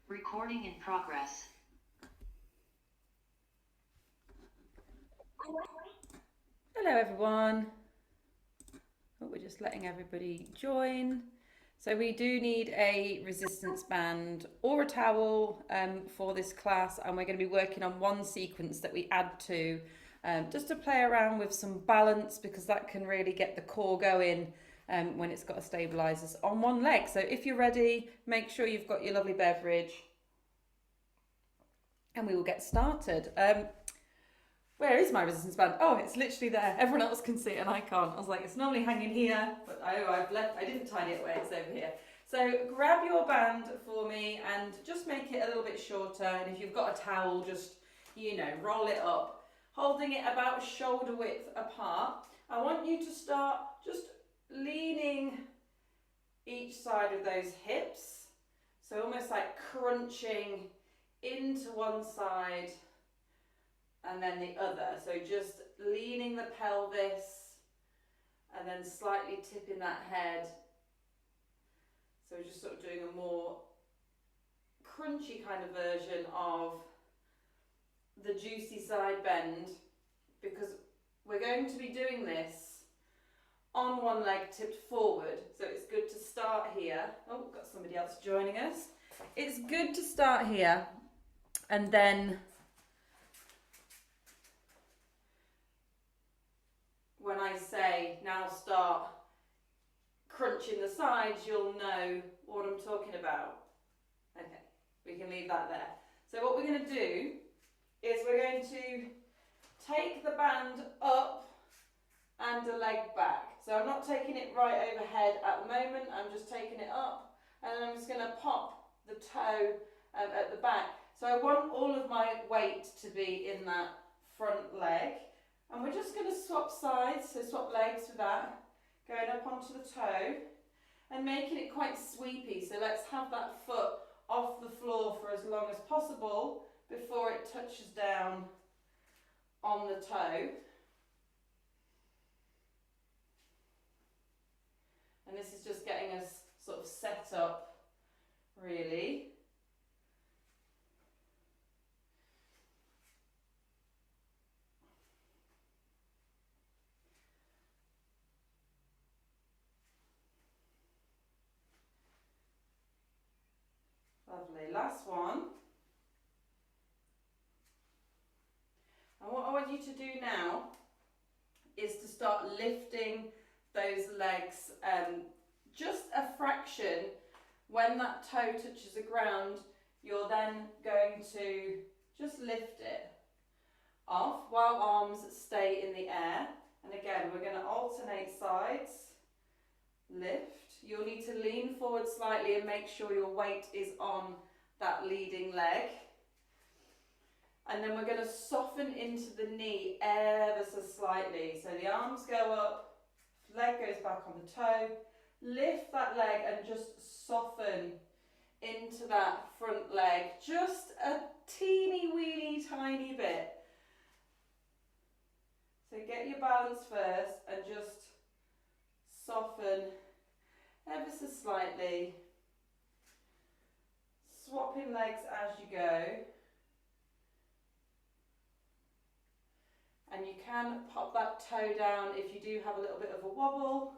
Recording in progress. Hello everyone. Oh, we're just letting everybody join. So we do need a resistance band or a towel for this class, and we're going to be working on one sequence that we add to just to play around with some balance, because that can really get the core going when it's got a stabilizers on one leg. So if you're ready, make sure you've got your lovely beverage and we will get started. Where is my resistance band? Oh, it's literally there. Everyone else can see it and I can't. I was like, it's normally hanging here, but I didn't tidy it away, it's over here. So grab your band for me and just make it a little bit shorter. And if you've got a towel, just, roll it up, holding it about shoulder width apart. I want you to start just leaning each side of those hips. So almost like crunching into one side and then the other. So just leaning the pelvis and then slightly tipping that head. So just sort of doing a more crunchy kind of version of the juicy side bend, because we're going to be doing this on one leg tipped forward. So it's good to start here. Oh, we've got somebody else joining us. It's good to start here and then when I say now start crunching the sides, you'll know what I'm talking about. Okay, we can leave that there. So what we're going to do is we're going to take the band up and a leg back. So I'm not taking it right overhead at the moment, I'm just taking it up, and then I'm just going to pop the toe at the back. So I want all of my weight to be in that front leg. And we're just going to swap sides, so swap legs for that, going up onto the toe and making it quite sweepy. So let's have that foot off the floor for as long as possible before it touches down on the toe. And this is just getting us sort of set up, really. Lovely, last one. And what I want you to do now is to start lifting those legs just a fraction. When that toe touches the ground, you're then going to just lift it off while arms stay in the air. And again, we're going to alternate sides. Lift. You'll need to lean forward slightly and make sure your weight is on that leading leg. And then we're going to soften into the knee ever so slightly. So the arms go up, leg goes back on the toe. Lift that leg and just soften into that front leg. Just a teeny weeny tiny bit. So get your balance first and just soften ever so slightly. Swapping legs as you go. And you can pop that toe down if you do have a little bit of a wobble.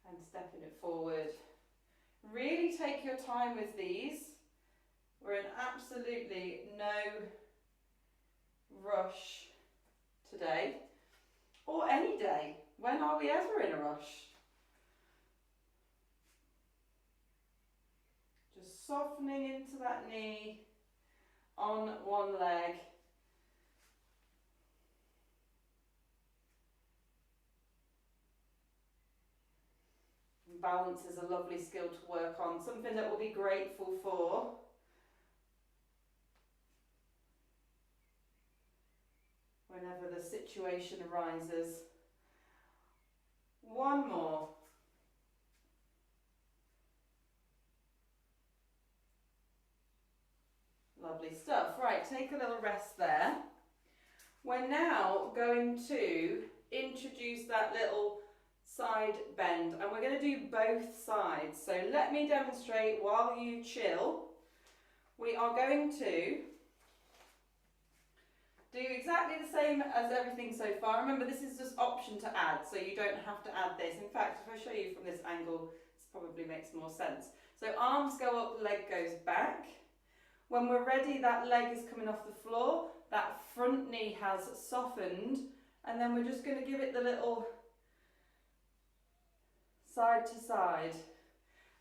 And stepping it forward. Really take your time with these. We're in absolutely no rush today, or any day. When are we ever in a rush? Just softening into that knee on one leg. And balance is a lovely skill to work on, something that we'll be grateful for. Whenever the situation arises. One more. Lovely stuff. Right, take a little rest there. We're now going to introduce that little side bend, and we're going to do both sides. So let me demonstrate while you chill. We are going to do exactly the same as everything so far. Remember, this is just option to add, so you don't have to add this. In fact, if I show you from this angle, this probably makes more sense. So arms go up, leg goes back. When we're ready, that leg is coming off the floor, that front knee has softened, and then we're just going to give it the little side to side,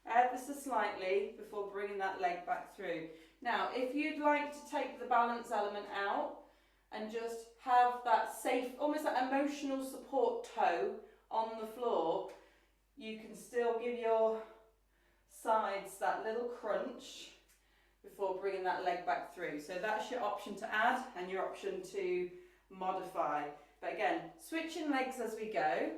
ever so slightly, before bringing that leg back through. Now, if you'd like to take the balance element out and just have that safe, almost that emotional support toe on the floor, you can still give your sides that little crunch before bringing that leg back through. So that's your option to add and your option to modify. But again, switching legs as we go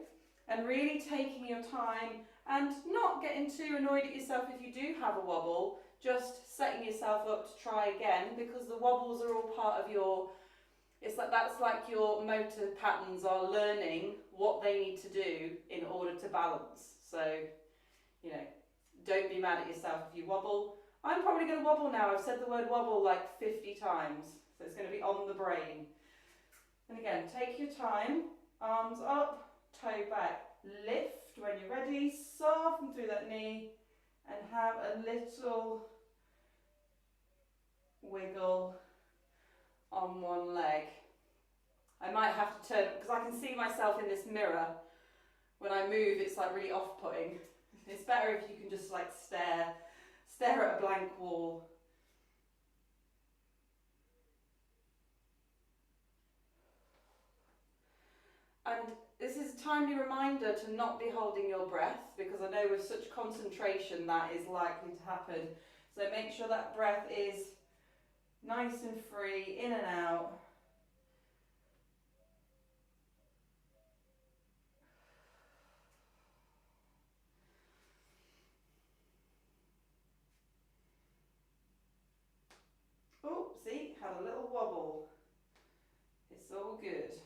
and really taking your time and not getting too annoyed at yourself if you do have a wobble, just setting yourself up to try again, because the wobbles are all part of your, it's like, that's like your motor patterns are learning what they need to do in order to balance. So, you know, don't be mad at yourself if you wobble. I'm probably going to wobble now. I've said the word wobble like 50 times, so it's going to be on the brain. And again, take your time, arms up, toe back, lift when you're ready, soften through that knee and have a little wiggle on one leg. I might have to turn, because I can see myself in this mirror. When I move, it's like really off-putting. It's better if you can just like stare at a blank wall. And this is a timely reminder to not be holding your breath, because I know with such concentration that is likely to happen. So make sure that breath is nice and free, in and out. Oh, see, had a little wobble. It's all good.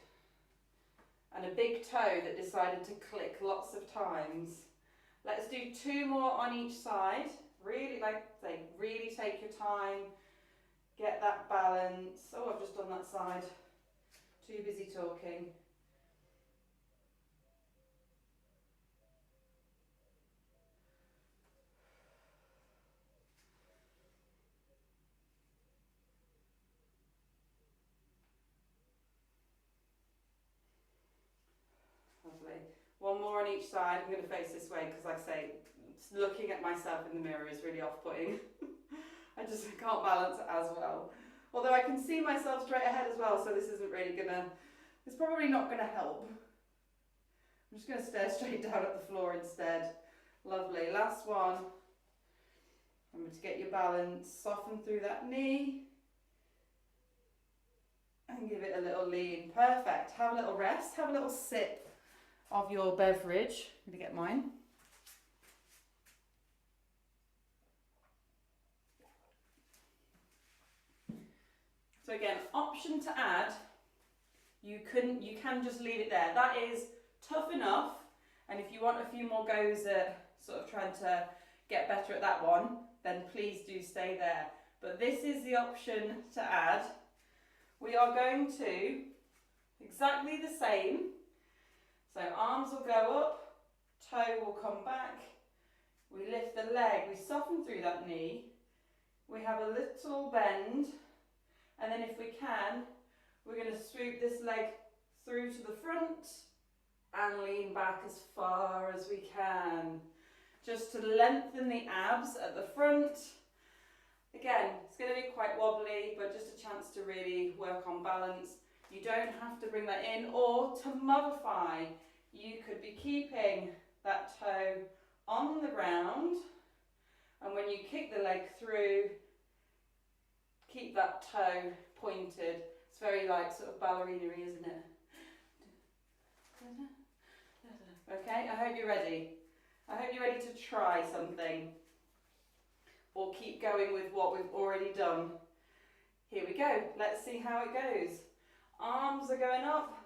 And a big toe that decided to click lots of times. Let's do 2 more on each side. Really, like I say, really take your time. Get that balance. Oh, I've just done that side. Too busy talking. Lovely. 1 more on each side. I'm going to face this way because, like I say, looking at myself in the mirror is really off-putting. I just can't balance it as well. Although I can see myself straight ahead as well, so this isn't really gonna, it's probably not gonna help. I'm just gonna stare straight down at the floor instead. Lovely, last one. Remember to get your balance, soften through that knee. And give it a little lean, perfect. Have a little rest, have a little sip of your beverage. I'm gonna get mine. So again, option to add, you can just leave it there. That is tough enough, and if you want a few more goes at sort of trying to get better at that one, then please do stay there. But this is the option to add. We are going to exactly the same. So arms will go up, toe will come back, we lift the leg, we soften through that knee, we have a little bend, and then if we can, we're going to swoop this leg through to the front and lean back as far as we can. Just to lengthen the abs at the front. Again, it's going to be quite wobbly, but just a chance to really work on balance. You don't have to bring that in, or to modify, you could be keeping that toe on the ground, and when you kick the leg through, keep that toe pointed. It's very like sort of ballerina-y, isn't it? Okay, I hope you're ready. I hope you're ready to try something, or keep going with what we've already done. Here we go. Let's see how it goes. Arms are going up,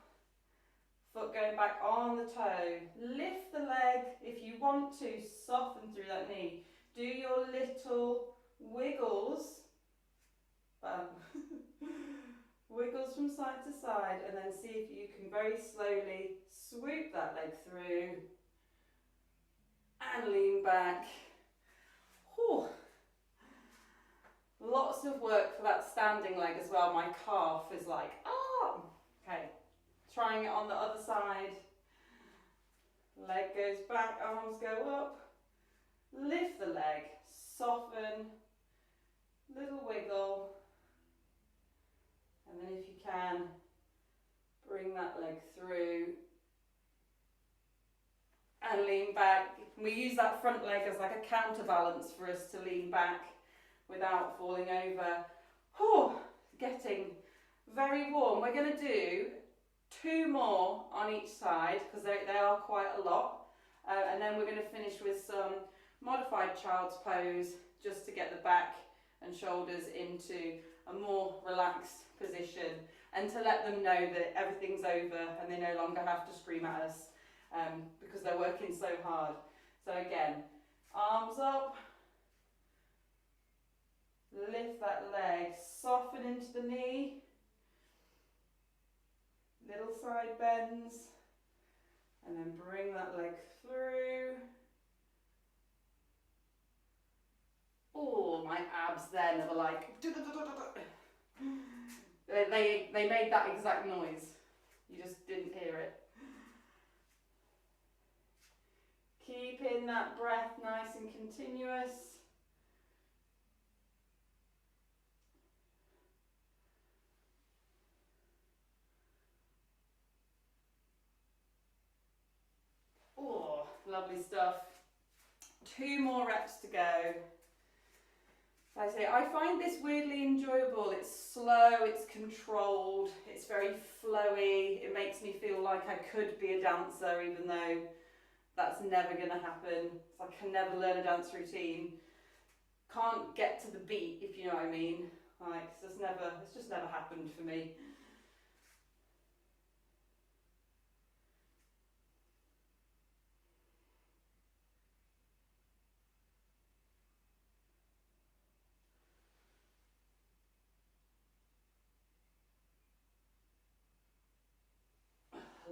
Foot going back on the toe. Lift the leg. If you want to, soften through that knee. Do your little wiggles. Wiggles from side to side, and then see if you can very slowly swoop that leg through and lean back. Whew. Lots of work for that standing leg as well. My calf is like, ah! Okay, trying it on the other side. Leg goes back, arms go up. Lift the leg, soften, little wiggle. And then if you can, bring that leg through and lean back. We use that front leg as like a counterbalance for us to lean back without falling over. Oh, getting very warm. We're going to do 2 more on each side because they are quite a lot. And then we're going to finish with some modified child's pose just to get the back and shoulders into a more relaxed position and to let them know that everything's over and they no longer have to scream at us because they're working so hard. So again, arms up, lift that leg, soften into the knee, little side bends, and then bring that leg through. Oh, my abs then are like, they made that exact noise. You just didn't hear it. Keeping that breath nice and continuous. Oh, lovely stuff. 2 more reps to go. I say, I find this weirdly enjoyable. It's slow, it's controlled, it's very flowy. It makes me feel like I could be a dancer, even though that's never going to happen. I can never learn a dance routine. Can't get to the beat, if you know what I mean. Like, it's just never happened for me.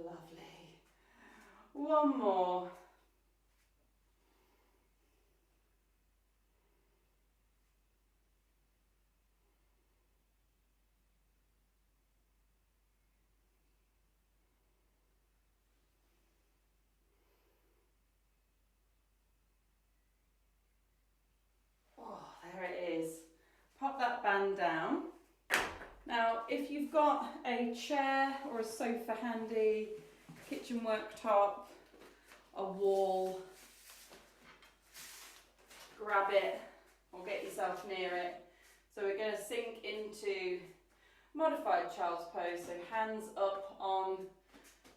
Lovely. 1 more. Oh, there it is. Pop that band down. Now, if you've got a chair or a sofa handy, kitchen worktop, a wall, grab it or get yourself near it. So we're going to sink into modified child's pose, so hands up on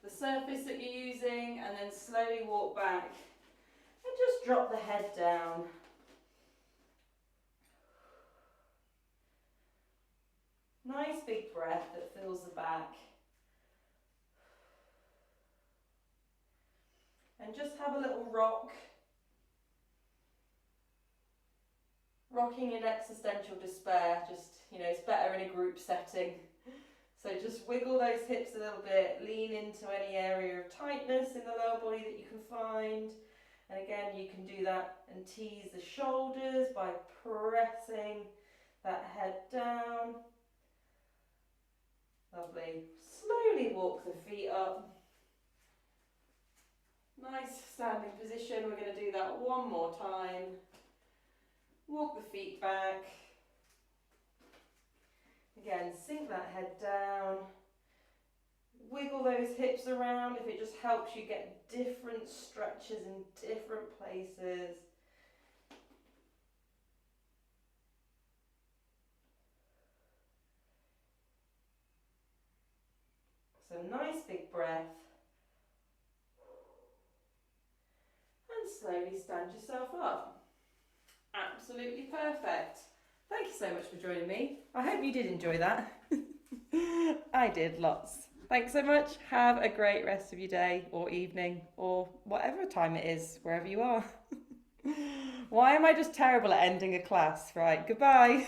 the surface that you're using and then slowly walk back and just drop the head down. Nice big breath that fills the back. And just have a little rock. Rocking in existential despair, just, it's better in a group setting. So just wiggle those hips a little bit, lean into any area of tightness in the lower body that you can find. And again, you can do that and tease the shoulders by pressing that head down. Lovely. Slowly walk the feet up. Nice standing position. We're going to do that 1 more time. Walk the feet back. Again, sink that head down. Wiggle those hips around if it just helps you get different stretches in different places. So nice big breath. And slowly stand yourself up. Absolutely perfect. Thank you so much for joining me. I hope you did enjoy that. I did lots. Thanks so much. Have a great rest of your day or evening or whatever time it is, wherever you are. Why am I just terrible at ending a class? Right, goodbye.